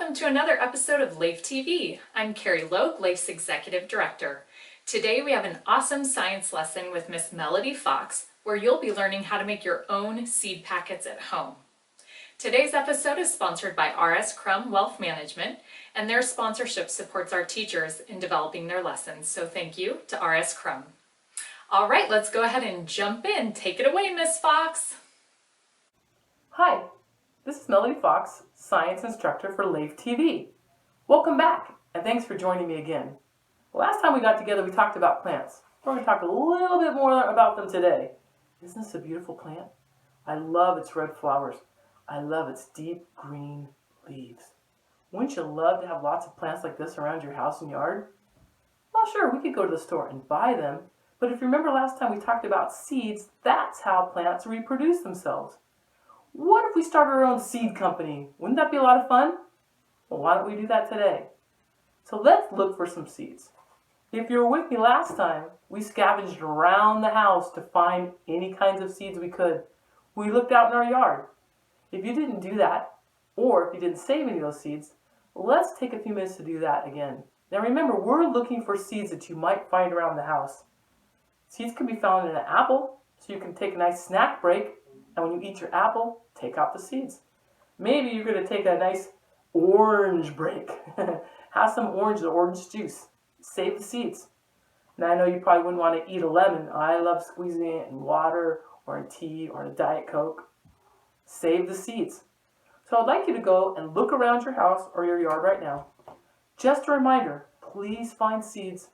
Welcome to another episode of LAEFtv. I'm Carrie Loke, LAEF's Executive Director. Today we have an awesome science lesson with Miss Melodie Fox, where you'll be learning how to make your own seed packets at home. Today's episode is sponsored by RS Crum Wealth Management, and their sponsorship supports our teachers in developing their lessons, so thank you to RS Crum. All right, let's go ahead and jump in. Take it away, Miss Fox. Hi, this is Melodie Fox, Science Instructor for LAEFtv. Welcome back, and thanks for joining me again. Last time we got together, we talked about plants. We're going to talk a little bit more about them today. Isn't this a beautiful plant? I love its red flowers. I love its deep green leaves. Wouldn't you love to have lots of plants like this around your house and yard? Well, sure, we could go to the store and buy them, but if you remember last time we talked about seeds, that's how plants reproduce themselves. What if we started our own seed company? Wouldn't that be a lot of fun? Well, why don't we do that today? So let's look for some seeds. If you were with me last time, we scavenged around the house to find any kinds of seeds we could. We looked out in our yard. If you didn't do that, or if you didn't save any of those seeds, let's take a few minutes to do that again. Now remember, we're looking for seeds that you might find around the house. Seeds can be found in an apple, so you can take a nice snack break, and when you eat your apple, take out the seeds. Maybe you're going to take a nice orange break. Have some orange juice. Save the seeds. Now I know you probably wouldn't want to eat a lemon. I love squeezing it in water or in tea or in a Diet Coke. Save the seeds. So I'd like you to go and look around your house or your yard right now. Just a reminder, please find seeds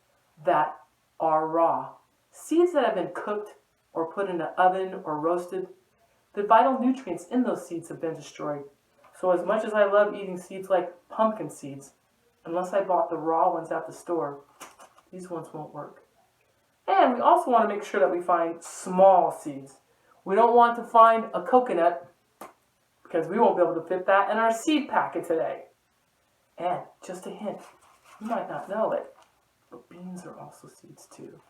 that are raw. Seeds that have been cooked or put in an oven or roasted. The vital nutrients in those seeds have been destroyed. So as much as I love eating seeds like pumpkin seeds, unless I bought the raw ones at the store, these ones won't work. And we also want to make sure that we find small seeds. We don't want to find a coconut because we won't be able to fit that in our seed packet today. And just a hint, you might not know it, but beans are also seeds too.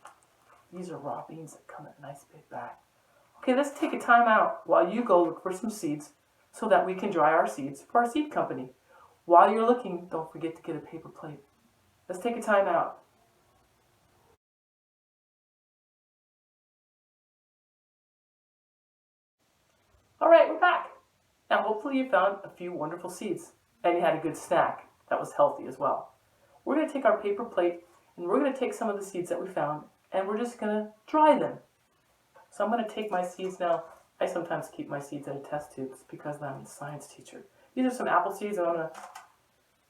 These are raw beans that come in a nice big bag. Okay, let's take a time out while you go look for some seeds so that we can dry our seeds for our seed company. While you're looking, don't forget to get a paper plate. Let's take a time out. All right, we're back. Now, hopefully you found a few wonderful seeds and you had a good snack that was healthy as well. We're going to take our paper plate and we're going to take some of the seeds that we found and we're just going to dry them. So I'm going to take my seeds now. I sometimes keep my seeds in a test tube because I'm a science teacher. These are some apple seeds and I'm going to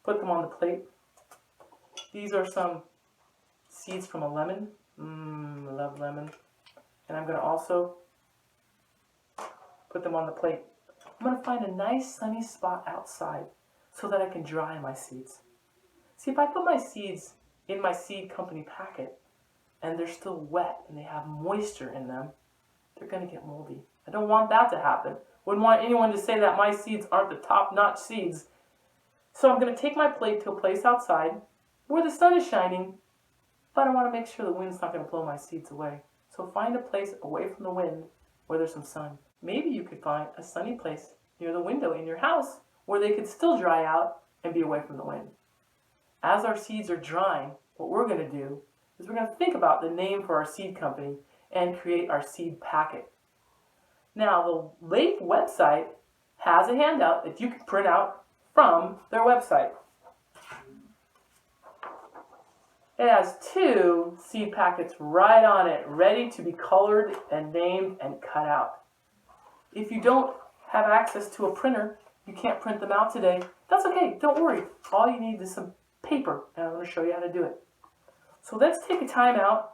put them on the plate. These are some seeds from a lemon. I love lemon. And I'm going to also put them on the plate. I'm going to find a nice sunny spot outside so that I can dry my seeds. See, if I put my seeds in my seed company packet and they're still wet and they have moisture in them, they're going to get moldy. I don't want that to happen. Wouldn't want anyone to say that my seeds aren't the top-notch seeds. So I'm going to take my plate to a place outside where the sun is shining, but I want to make sure the wind's not going to blow my seeds away. So find a place away from the wind where there's some sun. Maybe you could find a sunny place near the window in your house where they could still dry out and be away from the wind. As our seeds are drying, what we're going to do is we're going to think about the name for our seed company and create our seed packet. Now, the LAEF website has a handout that you can print out from their website. It has 2 seed packets right on it, ready to be colored and named and cut out. If you don't have access to a printer, you can't print them out today, that's okay, don't worry. All you need is some paper, and I'm going to show you how to do it. So let's take a time out.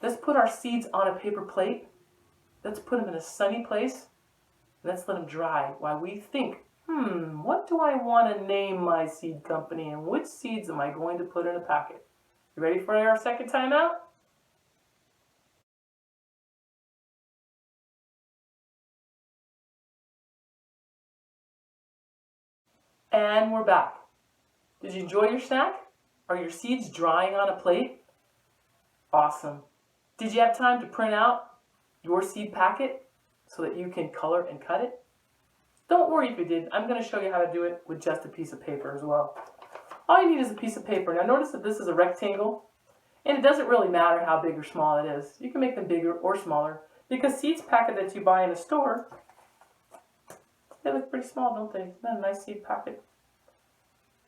Let's put our seeds on a paper plate. Let's put them in a sunny place. Let's let them dry while we think, what do I want to name my seed company and which seeds am I going to put in a packet? You ready for our second time out? And we're back. Did you enjoy your snack? Are your seeds drying on a plate? Awesome. Did you have time to print out your seed packet so that you can color and cut it? Don't worry if you didn't. I'm going to show you how to do it with just a piece of paper as well. All you need is a piece of paper. Now notice that this is a rectangle, and it doesn't really matter how big or small it is. You can make them bigger or smaller, because seeds packet that you buy in a store, they look pretty small, don't they? Isn't that a nice seed packet?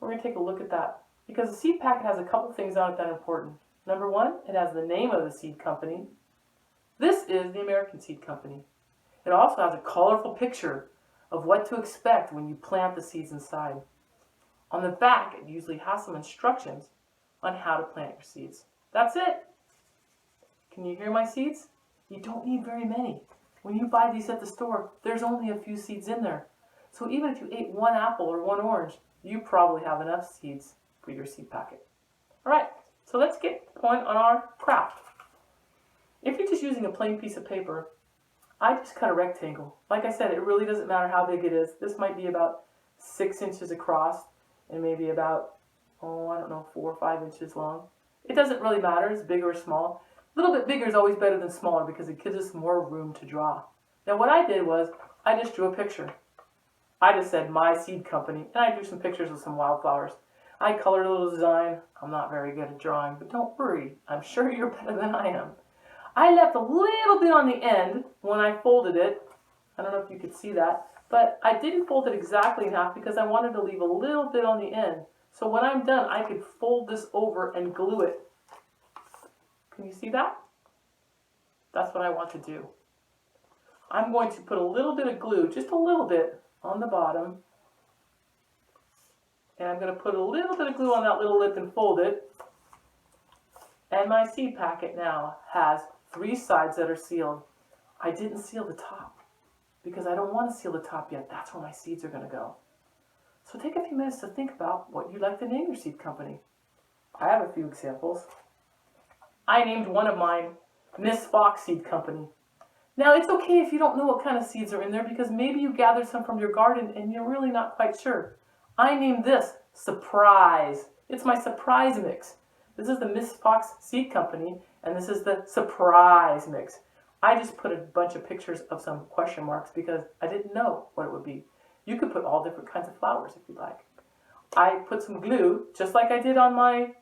We're going to take a look at that, because the seed packet has a couple things on it that are important. Number one, it has the name of the seed company. This is the American Seed Company. It also has a colorful picture of what to expect when you plant the seeds inside. On the back, it usually has some instructions on how to plant your seeds. That's it. Can you hear my seeds? You don't need very many. When you buy these at the store, there's only a few seeds in there. So even if you ate one apple or one orange, you probably have enough seeds for your seed packet. All right, so let's get going on our craft. If you're just using a plain piece of paper, I just cut a rectangle. Like I said, it really doesn't matter how big it is. This might be about 6 inches across and maybe about, I don't know, 4 or 5 inches long. It doesn't really matter, it's big or small. A little bit bigger is always better than smaller because it gives us more room to draw. Now what I did was, I just drew a picture. I just said, my seed company, and I drew some pictures of some wildflowers. I colored a little design. I'm not very good at drawing, but don't worry, I'm sure you're better than I am. I left a little bit on the end when I folded it. I don't know if you could see that, but I didn't fold it exactly in half because I wanted to leave a little bit on the end. So when I'm done, I could fold this over and glue it. Can you see that? That's what I want to do. I'm going to put a little bit of glue, just a little bit, on the bottom. And I'm going to put a little bit of glue on that little lip and fold it. And my seed packet now has 3 sides that are sealed. I didn't seal the top because I don't want to seal the top yet. That's where my seeds are going to go. So take a few minutes to think about what you'd like to name your seed company. I have a few examples. I named one of mine Miss Fox Seed Company. Now it's okay if you don't know what kind of seeds are in there because maybe you gathered some from your garden and you're really not quite sure. I named this Surprise. It's my surprise mix. This is the Miss Fox Seed Company, and this is the surprise mix. I just put a bunch of pictures of some question marks because I didn't know what it would be. You could put all different kinds of flowers if you'd like. I put some glue, just like I did on my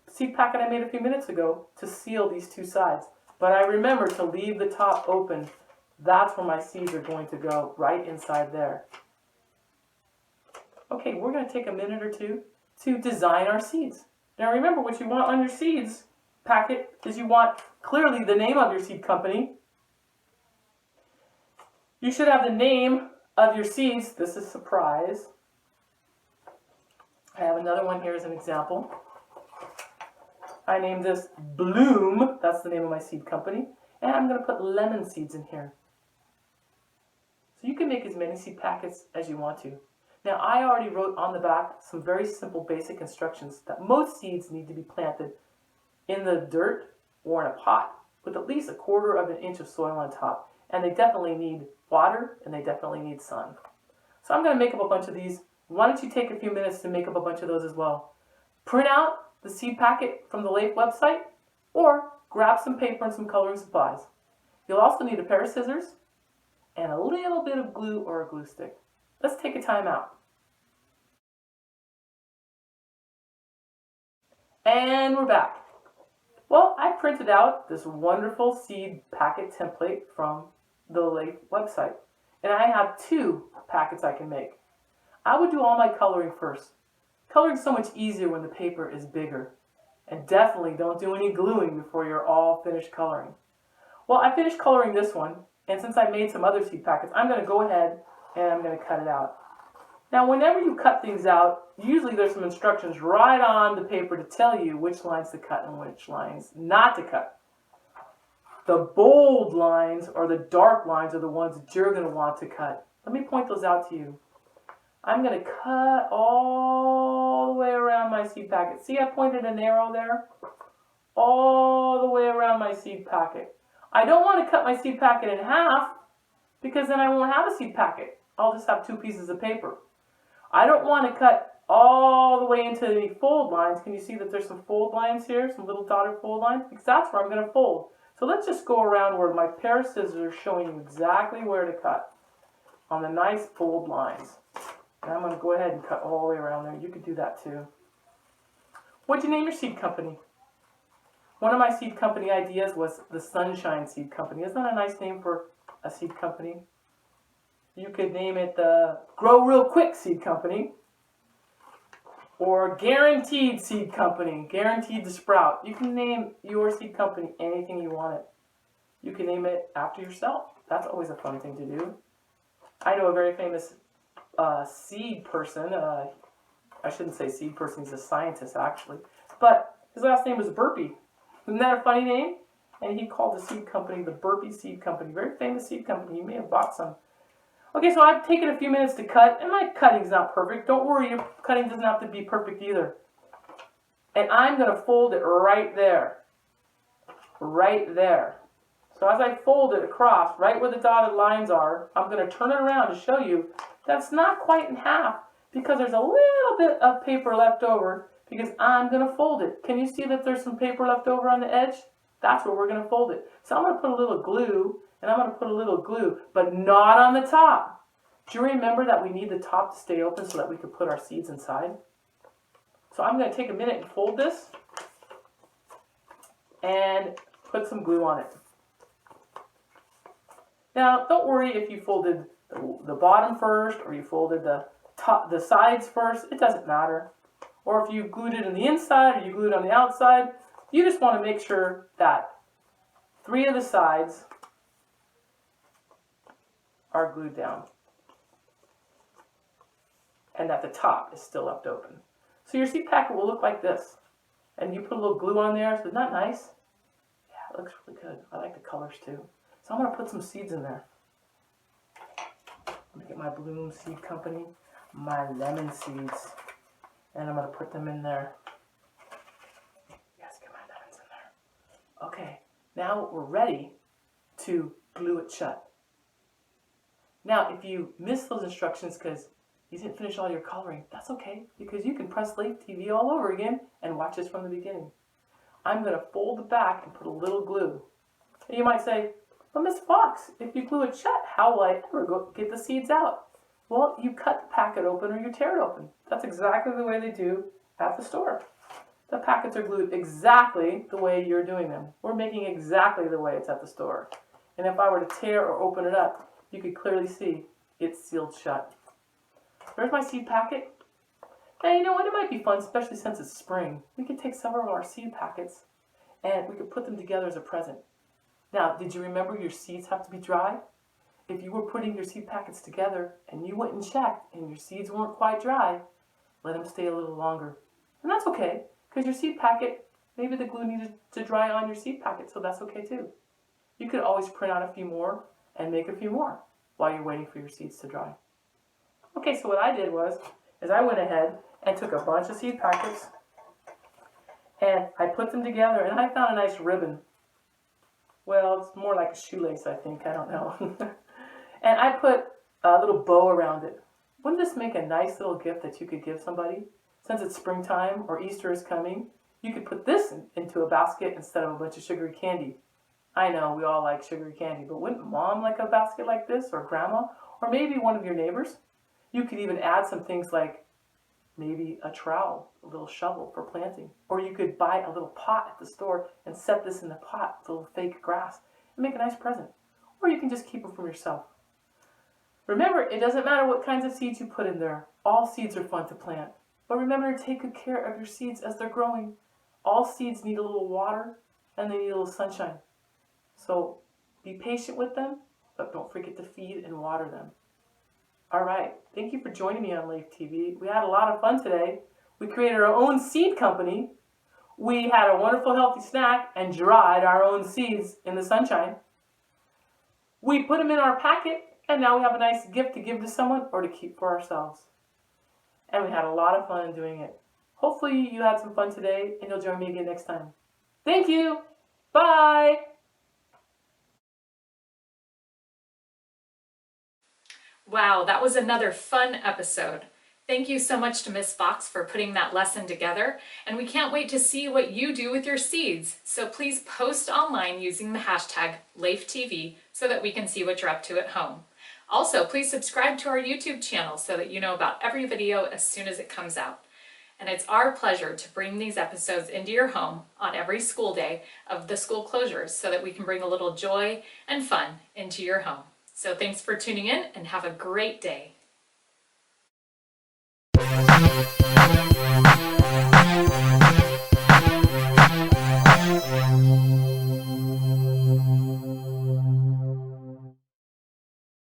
seed packet I made a few minutes ago, to seal these 2 sides. But I remember to leave the top open. That's where my seeds are going to go, right inside there. Okay, we're going to take a minute or two to design our seeds. Now remember, what you want on your seeds packet is you want clearly the name of your seed company. You should have the name of your seeds. This is Surprise. I have another one here as an example. I named this Bloom. That's the name of my seed company. And I'm going to put lemon seeds in here. So you can make as many seed packets as you want to. Now I already wrote on the back some very simple basic instructions that most seeds need to be planted in the dirt or in a pot with at least 1/4 inch of soil on top. And they definitely need water and they definitely need sun. So I'm going to make up a bunch of these. Why don't you take a few minutes to make up a bunch of those as well. Print out the seed packet from the LAEF website or grab some paper and some coloring supplies. You'll also need a pair of scissors and a little bit of glue or a glue stick. Let's take a time out. And we're back. Well, I printed out this wonderful seed packet template from the LAEF website. And I have 2 packets I can make. I would do all my coloring first. Coloring is so much easier when the paper is bigger. And definitely don't do any gluing before you're all finished coloring. Well, I finished coloring this one, and since I made some other seed packets, I'm going to go ahead and I'm going to cut it out. Now, whenever you cut things out, usually there's some instructions right on the paper to tell you which lines to cut and which lines not to cut. The bold lines or the dark lines are the ones that you're going to want to cut. Let me point those out to you. I'm going to cut all the way around my seed packet. See, I pointed an arrow there? All the way around my seed packet. I don't want to cut my seed packet in half because then I won't have a seed packet. I'll just have 2 pieces of paper. I don't want to cut all the way into the fold lines. Can you see that there's some fold lines here? Some little dotted fold lines? Because that's where I'm going to fold. So let's just go around where my pair of scissors are showing you exactly where to cut. on the nice fold lines. And I'm going to go ahead and cut all the way around there. You could do that too. What'd you name your seed company? One of my seed company ideas was the Sunshine Seed Company. Isn't that a nice name for a seed company? You could name it the Grow Real Quick Seed Company, or Guaranteed Seed Company, Guaranteed to Sprout. You can name your seed company anything you want it. You can name it after yourself. That's always a fun thing to do. I know a very famous seed person. I shouldn't say seed person, he's a scientist actually. But his last name was Burpee. Isn't that a funny name? And he called the seed company the Burpee Seed Company. Very famous seed company. You may have bought some. Okay, so I've taken a few minutes to cut, and my cutting's not perfect. Don't worry, your cutting doesn't have to be perfect either. And I'm going to fold it right there. Right there. So as I fold it across, right where the dotted lines are, I'm going to turn it around to show you that's not quite in half because there's a little bit of paper left over because I'm going to fold it. Can you see that there's some paper left over on the edge? That's where we're going to fold it. So I'm going to put a little glue, and I'm going to put a little glue, but not on the top. Do you remember that we need the top to stay open so that we could put our seeds inside? So I'm going to take a minute and fold this and put some glue on it. Now, don't worry if you folded the bottom first or you folded the sides first. It doesn't matter. Or if you glued it on the inside or you glued it on the outside, you just want to make sure that 3 of the sides are glued down and that the top is still left open. So your seed packet will look like this. And you put a little glue on there. So isn't that nice? Yeah, it looks really good. I like the colors too. So I'm going to put some seeds in there. I'm going to get my Bloom Seed Company, my lemon seeds, and I'm going to put them in there. Yes, get my lemons in there. Okay, now we're ready to glue it shut. Now, if you missed those instructions because you didn't finish all your coloring, that's okay, because you can press LAEFtv all over again and watch this from the beginning. I'm going to fold the back and put a little glue. And you might say, but Miss Fox, if you glue it shut, how will I ever go get the seeds out? Well, you cut the packet open or you tear it open. That's exactly the way they do at the store. The packets are glued exactly the way you're doing them. We're making exactly the way it's at the store. And if I were to tear or open it up, you could clearly see it's sealed shut. There's my seed packet. And you know what, it might be fun, especially since it's spring. We could take several of our seed packets and we could put them together as a present. Now, did you remember your seeds have to be dry? If you were putting your seed packets together and you went and checked and your seeds weren't quite dry, let them stay a little longer. And that's okay, because your seed packet, maybe the glue needed to dry on your seed packet, so that's okay too. You could always print out a few more and make a few more while you're waiting for your seeds to dry. Okay, so what I did was, I went ahead and took a bunch of seed packets and I put them together and I found a nice ribbon. Well, it's more like a shoelace, I think. I don't know. And I put a little bow around it. Wouldn't this make a nice little gift that you could give somebody? Since it's springtime or Easter is coming, you could put this into a basket instead of a bunch of sugary candy. I know we all like sugary candy, but wouldn't Mom like a basket like this, or Grandma, or maybe one of your neighbors? You could even add some things like maybe a trowel, a little shovel for planting. Or you could buy a little pot at the store and set this in the pot with a little fake grass and make a nice present. Or you can just keep it for yourself. Remember, it doesn't matter what kinds of seeds you put in there. All seeds are fun to plant. But remember to take good care of your seeds as they're growing. All seeds need a little water and they need a little sunshine. So be patient with them, but don't forget to feed and water them. All right, thank you for joining me on LAEFtv. We had a lot of fun today. We created our own seed company. We had a wonderful healthy snack and dried our own seeds in the sunshine. We put them in our packet and now we have a nice gift to give to someone or to keep for ourselves. And we had a lot of fun doing it. Hopefully you had some fun today and you'll join me again next time. Thank you. Bye. Wow, that was another fun episode. Thank you so much to Miss Fox for putting that lesson together, and we can't wait to see what you do with your seeds. So please post online using the hashtag LAEFtv so that we can see what you're up to at home. Also, please subscribe to our YouTube channel so that you know about every video as soon as it comes out. And it's our pleasure to bring these episodes into your home on every school day of the school closures so that we can bring a little joy and fun into your home. So thanks for tuning in and have a great day.